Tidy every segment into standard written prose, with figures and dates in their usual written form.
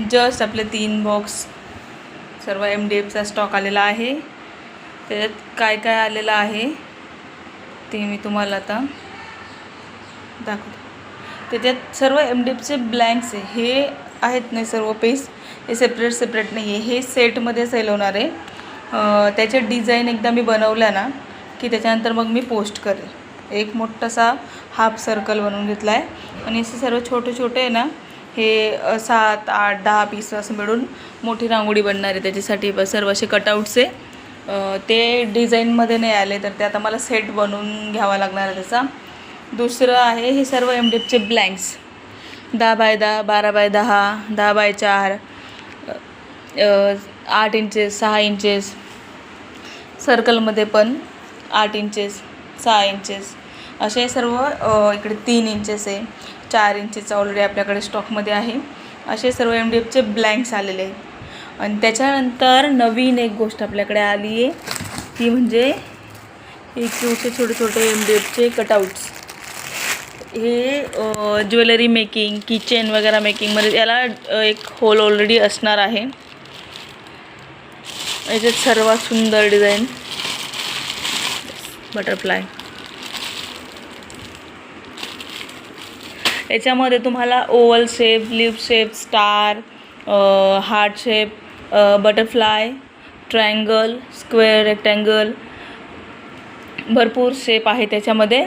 Just आपले 3 box सर्व MDFचा stock आलेला आहे। त्याच्यात काय काय आलेलं आहे ते मी तुम्हाला आता दाखवते। त्याच्यात सर्व MDFचे ब्लँक्स आहे, हे आहेत नाही सर्व पीस, हे सेपरेट नाही आहे, हे सेटमध्ये सेल होणार आहे। त्याचे डिझाईन एकदा मी बनवल्या ना की त्याच्यानंतर मग मी पोस्ट करेल। एक मोठासा हाफ सर्कल बनवून घेतला आहे आणि असे सर्व छोटे छोटे आहे ना, हे 7, 8, 10 पीस असं मिळून मोठी रांगोळी बनणार आहे। त्याच्यासाठी सर्व असे कटआउट्स आहे, ते डिझाईनमध्ये नाही आले तर ते आता मला सेट बनवून घ्यावा लागणार आहे त्याचा। दुसरं आहे हे सर्व MDFचे blanks 10 by 10, 12 by 10, 10 by 4, 8 inches, 6 inches, सर्कलमध्ये पण 8 इंचेस, 6 इंचेस असे सर्व, इकडे 3 इंचेस आहे, 4 इंचेचा ऑलरेडी आपल्याकडे स्टॉकमध्ये आहे। असे सर्व MDFचे ब्लँक्स आलेले आहेत। आणि त्याच्यानंतर नवीन एक गोष्ट आपल्याकडे आली आहे ती म्हणजे हे छोटे छोटे MDFचे कटआउट्स। हे ज्वेलरी मेकिंग, किचन वगैरे मेकिंगमध्ये याला एक होल ऑलरेडी असणार आहे। याच्यात सर्वात सुंदर डिझाईन बटरफ्लाय, याच्यामध्ये तुम्हाला Oval shape, leaf shape, star, heart shape, butterfly, triangle, square, rectangle भरपूर शेप आहे त्याच्यामध्ये।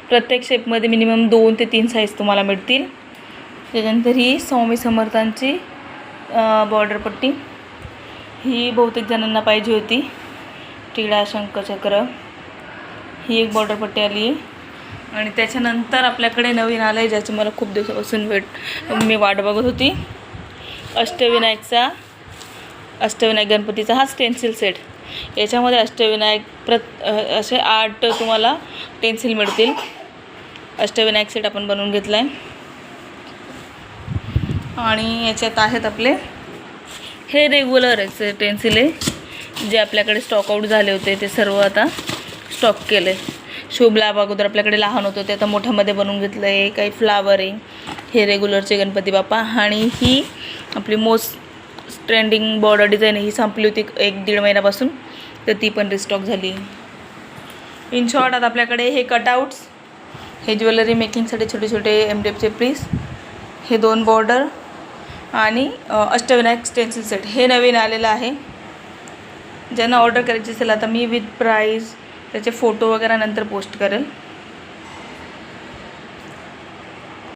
प्रत्येक शेपमध्ये मिनिमम 2 ते 3 साईज तुम्हाला मिळतील। त्याच्यानंतर ही स्वामी समर्थांची बॉर्डर पट्टी, ही बहुतेक जणांना पाहिजे होती। टिळा, शंखचक्र, ही एक बॉर्डर पट्टी आली आहे। आणि त्याच्यानंतर आपल्याकडे नवीन आलं आहे ज्याची मला खूप दिवसापासून मी वाट बघत होती, अष्टविनायक गणपतीचा हा स्टेन्सिल सेट। याच्यामध्ये अष्टविनायक असे 8 तुम्हाला टेन्सिल मिळतील। अष्टविनायक सेट आपण बनवून घेतला आहे। आणि याच्यात आहेत आपले हे रेग्युलर आहे टेन्सिल आहे, जे आपल्याकडे स्टॉक आउट झाले होते ते सर्व आता स्टॉक केलं आहे। शुभ लाभ अगोदर आपल्याकडे लहान होतं ते आता मोठ्यामध्ये बनवून घेतलं आहे। काही फ्लावर आहे, हे रेग्युलरचे गणपती बाप्पा। आणि ही आपली मोस्ट ट्रेंडिंग बॉर्डर डिझाईन ही संपली होती 1-1.5 महिन्यापासून, तर ती पण रिस्टॉक झाली। इन शॉर्ट आता आपल्याकडे हे कटआउट्स, हे ज्वेलरी मेकिंगसाठी छोटे छोटे MDFचे पीस, हे 2 बॉर्डर आणि अष्टविनायक स्टेन्सिल सेट हे नवीन आलेलं आहे। ज्यांना ऑर्डर करायची असेल आता मी विथ प्राईस त्याचे फोटो वगैरे नंतर पोस्ट करेल।